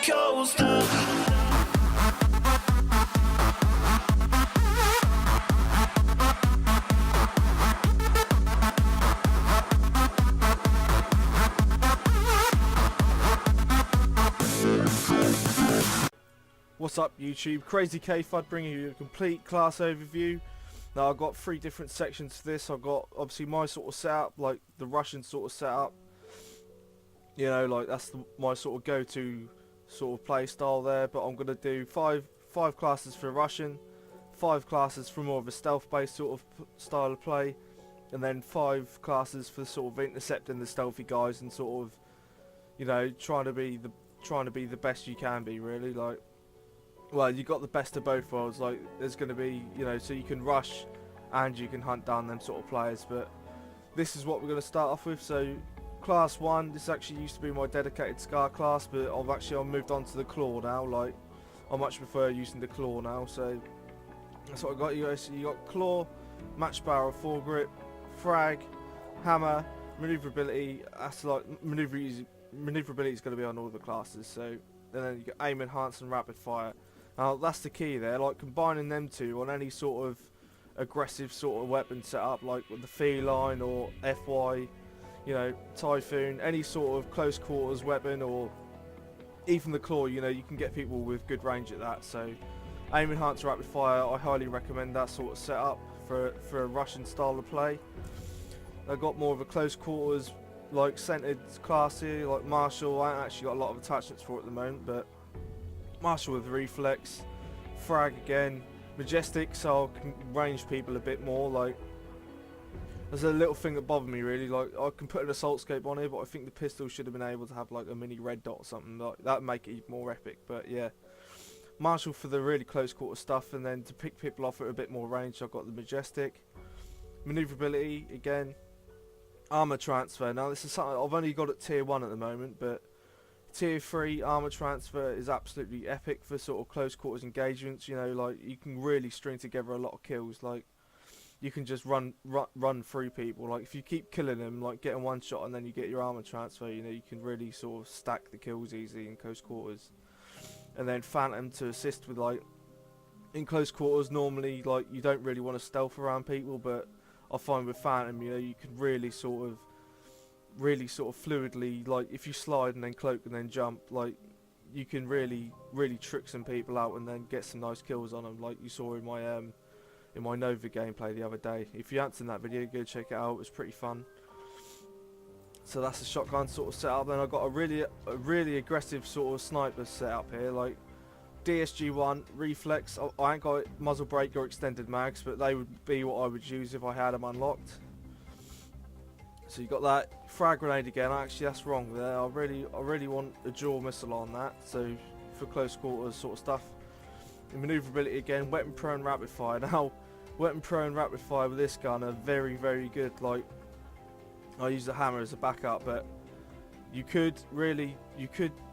coaster. What's up YouTube, Crazy K FUD bringing you a complete class overview. Now I've got three different sections to this. I've got obviously my sort of setup, like the Russian sort of setup. You know, like that's my sort of go-to sort of play style there. But I'm gonna do five classes for Russian, 5 classes for more of a stealth-based sort of style of play, and then 5 classes for sort of intercepting the stealthy guys and sort of, you know, trying to be the best you can be, really. Like, well, you got the best of both worlds. Like, there's going to be, you know, so you can rush and you can hunt down them sort of players. But this is what we're going to start off with. So class 1, this actually used to be my dedicated Scar class, but I've moved on to the Claw now. Like, I much prefer using the Claw now. So that's what I got. So you got Claw, Match Barrel, Foregrip, Frag, Hammer, Maneuverability. That's like maneuverability is going to be on all the classes. So and then you got Aim, Enhance, and Rapid Fire. Now that's the key there, like combining them two on any sort of aggressive sort of weapon setup, like with the Feline or FY, you know, Typhoon, any sort of close quarters weapon, or even the Claw, you know, you can get people with good range at that. So Aim, Enhance, Rapid Fire, I highly recommend that sort of setup for a Russian style of play. I've got more of a close quarters, like centered class here, like Marshall. I haven't actually got a lot of attachments for it at the moment, but Marshall with Reflex, Frag again, Majestic, so I can range people a bit more. Like, there's a little thing that bothered me really, like I can put an assault scope on here, but I think the pistol should have been able to have like a mini red dot or something. Like that would make it even more epic. But yeah, Marshall for the really close quarter stuff, and then to pick people off at a bit more range, I've got the Majestic. Maneuverability again, Armor Transfer. Now this is something I've only got at tier 1 at the moment, but tier 3 Armor Transfer is absolutely epic for sort of close quarters engagements. You know, like you can really string together a lot of kills. Like you can just run through people. Like if you keep killing them, like getting one shot and then you get your Armor Transfer, you know, you can really sort of stack the kills easily in close quarters. And then Phantom to assist with, like, in close quarters normally, like you don't really want to stealth around people, but I find with Phantom, you know, you can really sort of fluidly, like if you slide and then cloak and then jump, like you can really trick some people out and then get some nice kills on them, like you saw in my Nova gameplay the other day. If you haven't seen that video, go check it out, it was pretty fun. So that's the shotgun sort of setup. Then I've got a really aggressive sort of sniper setup here, like DSG1, Reflex. I ain't got muzzle brake or extended mags, but they would be what I would use if I had them unlocked. So you got that. Frag grenade again. Actually, that's wrong there. I really want a dual missile on that. So for close quarters sort of stuff. And maneuverability again. Weapon Pro and Rapid Fire. Now, Weapon Pro and Rapid Fire with this gun are very good. Like, I use the hammer as a backup, but you could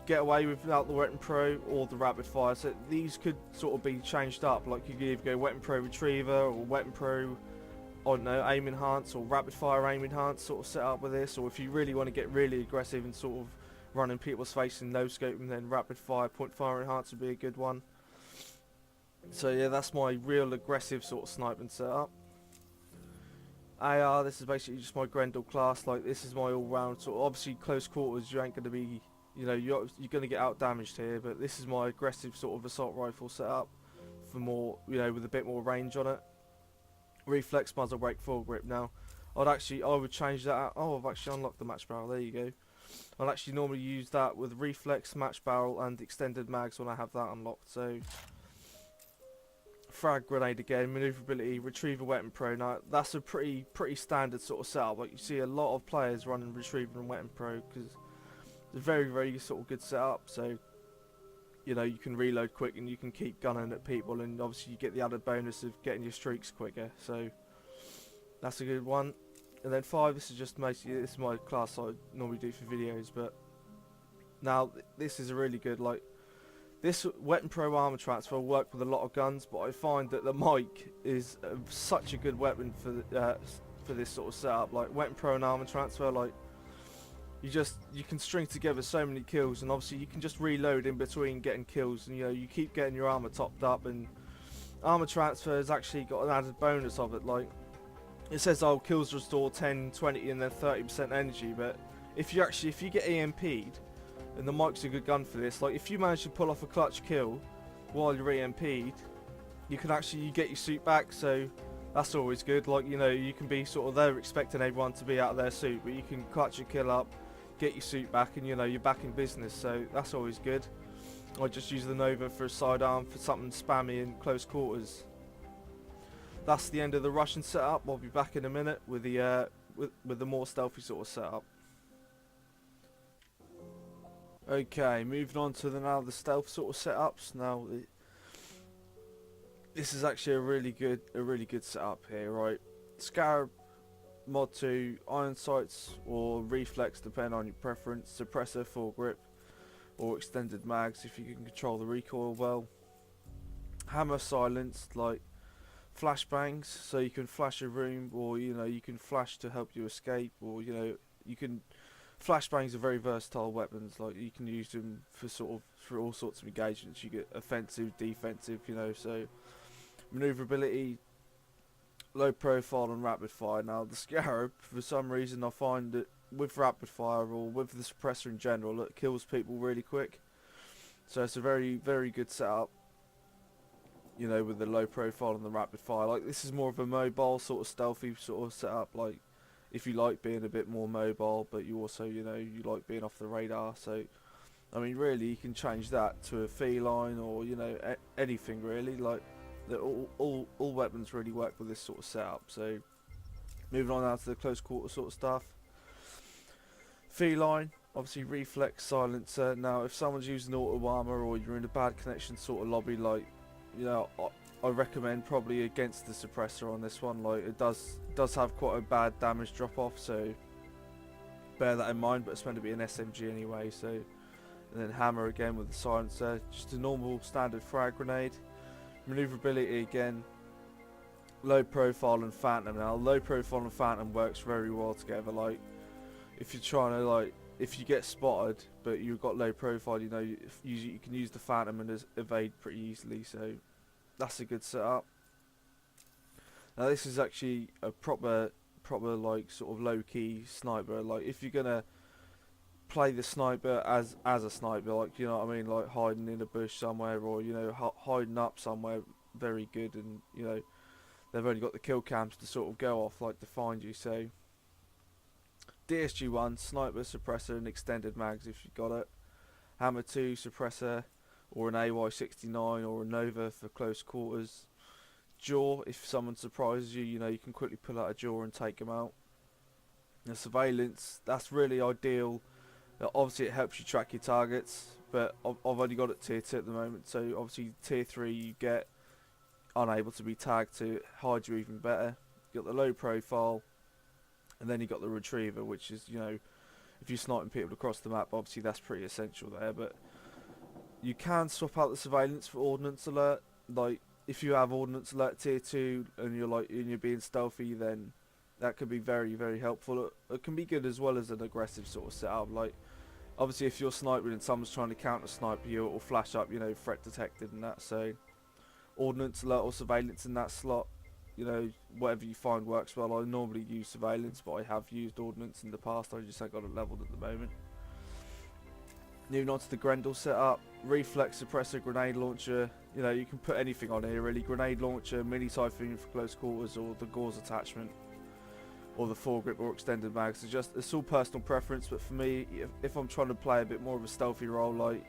get away without the Weapon Pro or the Rapid Fire. So these could sort of be changed up. Like you could either go Weapon Pro Retriever or Weapon Pro, I don't know, Aim Enhance or Rapid Fire Aim Enhance sort of set up with this. Or if you really want to get really aggressive and sort of running people's face and no scope, and then Rapid Fire Point Fire Enhance would be a good one. So yeah, that's my real aggressive sort of sniping setup. AR, this is basically just my Grendel class. Like this is my all-round sort of, obviously close quarters you ain't going to be, you know, you're going to get out damaged here, but this is my aggressive sort of assault rifle setup for more, you know, with a bit more range on it. Reflex, muzzle brake, full grip. Now I would change that out. Oh, I've actually unlocked the match barrel, there you go. I'll actually normally use that with Reflex, match barrel and extended mags when I have that unlocked. So Frag grenade again, maneuverability, Retriever Weapon Pro. Now that's a pretty standard sort of setup. Like you see a lot of players running Retriever and Weapon Pro because it's a very sort of good setup. So you know, you can reload quick and you can keep gunning at people, and obviously you get the added bonus of getting your streaks quicker. So that's a good one. And then 5, this is just mostly, this is my class I normally do for videos, but now this is a really good, like, this Weapon Pro Armor Transfer will work with a lot of guns, but I find that the mic is such a good weapon for this sort of setup. Like Weapon Pro and Armor Transfer, like you can string together so many kills, and obviously you can just reload in between getting kills, and you keep getting your armor topped up. And armor transfer has actually got an added bonus of it. Like, it says, oh, kills restore 10, 20 and then 30% energy, but if you get EMP'd, and the mic's a good gun for this, like if you manage to pull off a clutch kill while you're EMP'd, you can actually get your suit back, so that's always good. Like, you can be sort of, they're expecting everyone to be out of their suit, but you can clutch your kill up, get your suit back, and you're back in business, so that's always good. I just use the Nova for a sidearm for something spammy in close quarters. That's the end of the Russian setup. I'll be back in a minute with the with the more stealthy sort of setup. Okay, moving on to the stealth sort of setups. Now, this is actually a really good setup here, right? Scarab, Mod 2, iron sights or reflex depending on your preference, suppressor, foregrip, or extended mags if you can control the recoil well. Hammer silenced, like flashbangs, so you can flash a room, or you can flash to help you escape, or you can. Flashbangs are very versatile weapons. Like, you can use them for all sorts of engagements. You get offensive, defensive, so maneuverability, low profile and rapid fire. Now the Scarab, for some reason I find that with rapid fire or with the suppressor in general, it kills people really quick. So it's a very good setup, with the low profile and the rapid fire. Like, this is more of a mobile sort of stealthy sort of setup, like if you like being a bit more mobile, but you also, you like being off the radar. So, I mean, really, you can change that to a feline or, anything really. Like, all weapons really work with this sort of setup. So, moving on now to the close quarter sort of stuff. Feline, obviously reflex, silencer. Now, if someone's using auto armor or you're in a bad connection sort of lobby, like, I recommend probably against the suppressor on this one. Like, it does have quite a bad damage drop off, so bear that in mind. But it's meant to be an SMG anyway. So, and then hammer again with the silencer, just a normal standard frag grenade. Maneuverability again, low profile and phantom. Now, low profile and phantom works very well together. Like, if you're trying to, if you get spotted but you've got low profile, you can use the phantom and evade pretty easily. So that's a good setup. Now, this is actually a proper like sort of low key sniper. Like, if you're gonna play the sniper as a sniper, like, like hiding in a bush somewhere, or hiding up somewhere, very good. And they've only got the kill cams to sort of go off, like, to find you. So DSG-1, sniper, suppressor and extended mags if you've got it. Hammer 2, suppressor, or an AY-69 or a Nova for close quarters. Jaw, if someone surprises you, you can quickly pull out a jaw and take them out. The surveillance, that's really ideal. Obviously it helps you track your targets, but I've only got it tier 2 at the moment, so obviously tier 3 you get unable to be tagged to hide you even better. You got the low profile, and then you got the retriever, which is, if you're sniping people across the map, obviously that's pretty essential there. But you can swap out the surveillance for ordnance alert. Like, if you have ordnance alert tier 2 and you're being stealthy, then that could be very helpful. It can be good as well as an aggressive sort of setup. Like, obviously if you're sniping and someone's trying to counter snipe you, it will flash up, threat detected and that. So ordnance alert or surveillance in that slot, whatever you find works well. I normally use surveillance, but I have used ordnance in the past. I just ain't got it leveled at the moment. Moving on to the Grendel setup, reflex, suppressor, grenade launcher. You can put anything on here really. Grenade launcher, mini typhoon for close quarters, or the gauze attachment, or the foregrip or extended mags. It's all personal preference, but for me, if I'm trying to play a bit more of a stealthy role, like,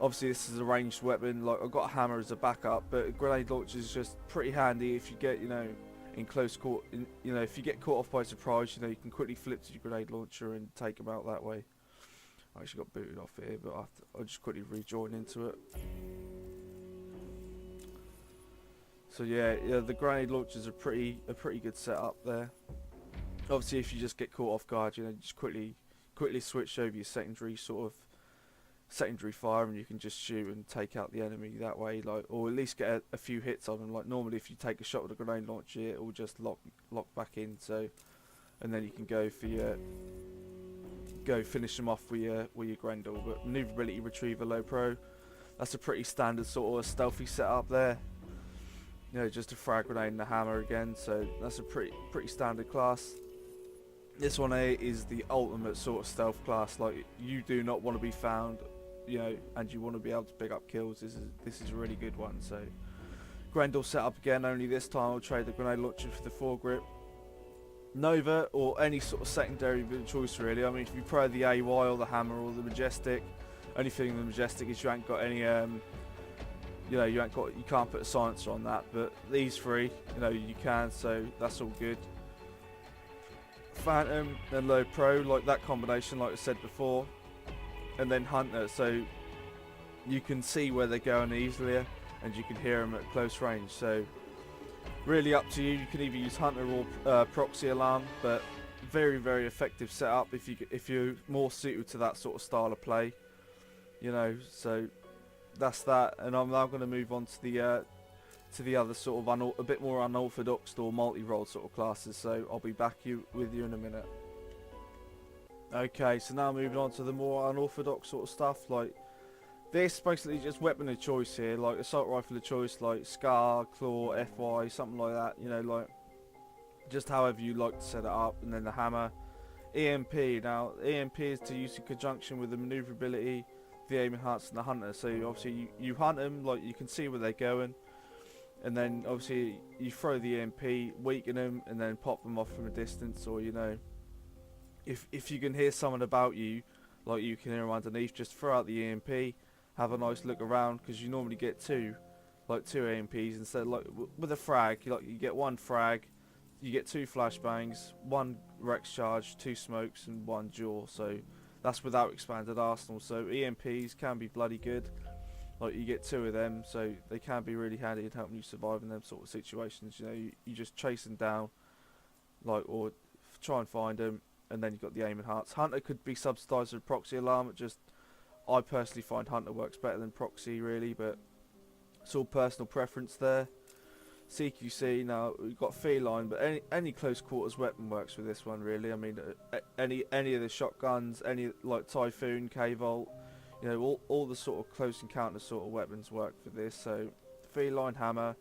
obviously this is a ranged weapon, like, I've got a hammer as a backup, but a grenade launcher is just pretty handy if you get, in close quarter, if you get caught off by surprise, you can quickly flip to your grenade launcher and take them out that way. I actually got booted off here, but I'll just quickly rejoin into it. So yeah, the grenade launchers are a pretty good setup there. Obviously, if you just get caught off guard, just quickly switch over your secondary fire, and you can just shoot and take out the enemy that way, like, or at least get a few hits on them. Like, normally if you take a shot with a grenade launcher, it will just lock back in. So, and then you can go for your go finish them off with your Grendel. But maneuverability, retriever, low pro, that's a pretty standard sort of stealthy setup there. You know, just a frag grenade and a hammer again, so that's a pretty standard class. This one here is the ultimate sort of stealth class. Like, you do not want to be found, you know, and you want to be able to pick up kills. This is a really good one. So Grendel set up again, only this time I'll trade the grenade launcher for the foregrip. Nova or any sort of secondary of choice really. I mean, if you prefer the AY or the hammer or the majestic, only thing with the majestic is you ain't got any you know, you can't put a silencer on that, but these three, you know, you can, so that's all good. Phantom and low pro, like that combination, like I said before, and then hunter, so you can see where they're going easily and you can hear them at close range. So really up to you. You can either use hunter or proxy alarm, but very effective setup if you're more suited to that sort of style of play, you know. So that's that, and I'm now going to move on to the other sort of a bit more unorthodox or multi-role sort of classes. So I'll be back with you in a minute. Okay, so now moving on to the more unorthodox sort of stuff. Like this, basically just weapon of choice here, like assault rifle of choice, like Scar, Claw, FY, something like that. You know, like just however you like to set it up, and then the hammer. EMP. Now EMP is to use in conjunction with the maneuverability, the aim enhance, and the hunter. So obviously you hunt them, like you can see where they're going, and then obviously you throw the EMP, weaken them, and then pop them off from a distance. Or, you know, if you can hear someone about you, like you can hear them underneath, just throw out the EMP, have a nice look around, because you normally get two EMPs instead of, like with a frag, you get one frag, you get two flashbangs, one Rex charge, two smokes, and one jaw. So that's without expanded arsenal. So EMPs can be bloody good. Like you get two of them, so they can be really handy in helping you survive in them sort of situations. You know, you just chase them down, like, or try and find them, and then you've got the aim enhance. Hunter could be subsidised with proxy alarm. I personally find hunter works better than proxy really, but it's all personal preference there. CQC, now we've got feline, but any close quarters weapon works with this one really. I mean, any of the shotguns, any like Typhoon, K-Volt, you know, all the sort of close encounter sort of weapons work for this. So feline, hammer,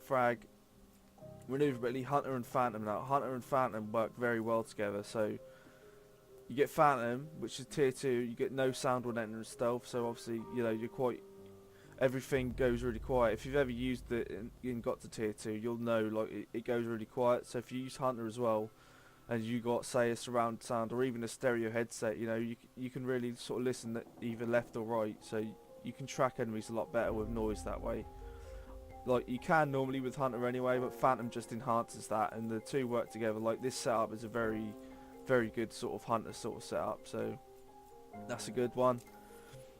frag, maneuverability, hunter and phantom. Now hunter and phantom work very well together. So you get phantom, which is tier 2, you get no sound when entering stealth, so obviously, you know, everything goes really quiet. If you've ever used it and got to tier 2, you'll know, like, it goes really quiet. So if you use hunter as well, and you got, say, a surround sound or even a stereo headset, you know, you can really sort of listen either left or right, so you can track enemies a lot better with noise that way. Like, you can normally with hunter anyway, but phantom just enhances that, and the two work together. Like, this setup is a very good sort of hunter sort of setup, so that's a good one.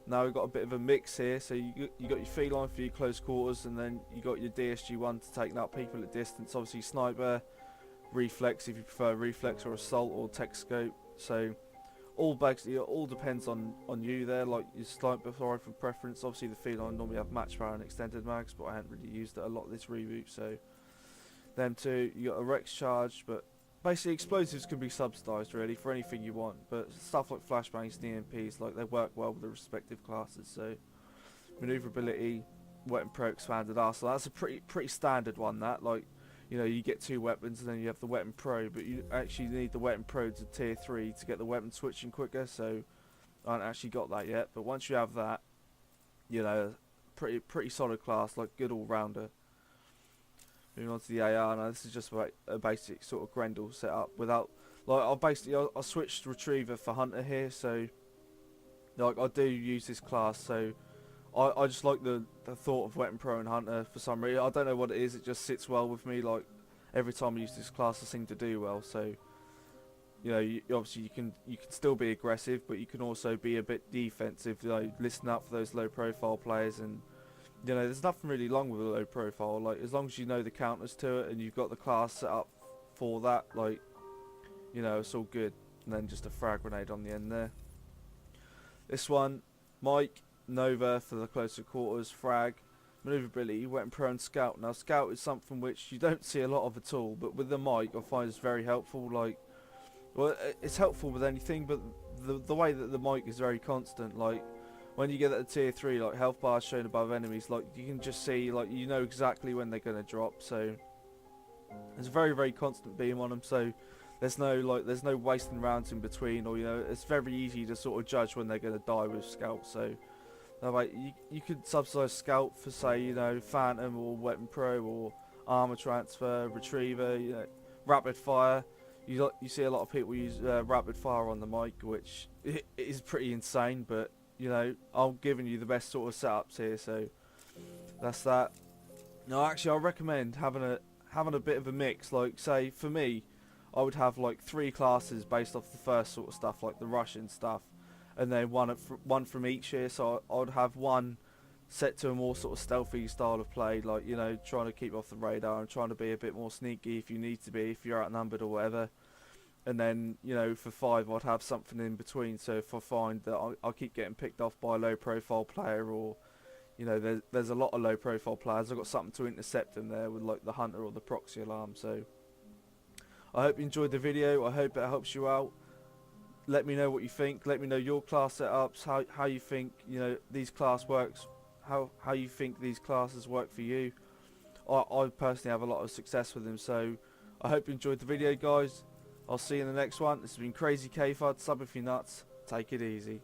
Now we've got a bit of a mix here, so you got your feline for your close quarters, and then you got your DSG-1 to take out people at distance. Obviously sniper, reflex if you prefer reflex, or assault, or tech scope. So basically all depends on you there, like your sniper rifle preference. Obviously the feline normally have match power and extended mags, but I haven't really used it a lot this reboot, so them two. You got a Rex charge, but basically explosives can be subsidised really for anything you want, but stuff like flashbangs and EMPs, like, they work well with the respective classes. So maneuverability, weapon pro, expanded arsenal, that's a pretty standard one. That, like, you know, you get two weapons and then you have the weapon pro, but you actually need the weapon pro to tier 3 to get the weapon switching quicker. So I haven't actually got that yet, but once you have that, you know, pretty solid class, like good all rounder. Moving on to the AR now, this is just a basic sort of Grendel setup without, like, I switched retriever for hunter here, so like I do use this class, so I just like the thought of weapon pro and hunter for some reason. I don't know what it is, it just sits well with me. Like every time I use this class I seem to do well. So, you know, obviously you can still be aggressive, but you can also be a bit defensive, you know, listen up for those low profile players. And you know, there's nothing really wrong with a low profile, like as long as you know the counters to it and you've got the class set up for that, like, you know, it's all good. And then just a frag grenade on the end there. This one, Mike, Nova for the closer quarters, frag, maneuverability, weapon pro and scout. Now scout is something which you don't see a lot of at all, but with the Mike I find it's very helpful. Like, well, it's helpful with anything, but the way that the mic is very constant. Like when you get at the tier 3, like health bars shown above enemies, like you can just see, like you know exactly when they're gonna drop. So there's a very constant beam on them. So there's no wasting rounds in between, or it's very easy to sort of judge when they're gonna die with Scout. So that way you could subsidize Scout for, say, Phantom or Weapon Pro or Armor Transfer, Retriever, Rapid Fire. You see a lot of people use Rapid Fire on the mic, which is pretty insane, but I'm giving you the best sort of setups here, so that's that. Now actually I recommend having a bit of a mix. Like, say for me, I would have like 3 classes based off the first sort of stuff, like the Russian stuff, and then one from each here. So I would have one set to a more sort of stealthy style of play, like trying to keep off the radar and trying to be a bit more sneaky if you need to be, if you're outnumbered or whatever. And then for 5 I'd have something in between, so if I find that I keep getting picked off by a low profile player, or there's a lot of low profile players, I've got something to intercept them there with, like the hunter or the proxy alarm. So I hope you enjoyed the video. I hope it helps you out. Let me know what you think. Let me know your class setups, how you think these class works, how you think these classes work for you. I personally have a lot of success with them, so I hope you enjoyed the video, guys. I'll see you in the next one. This has been Crazy K-Fud. Sub if you're nuts. Take it easy.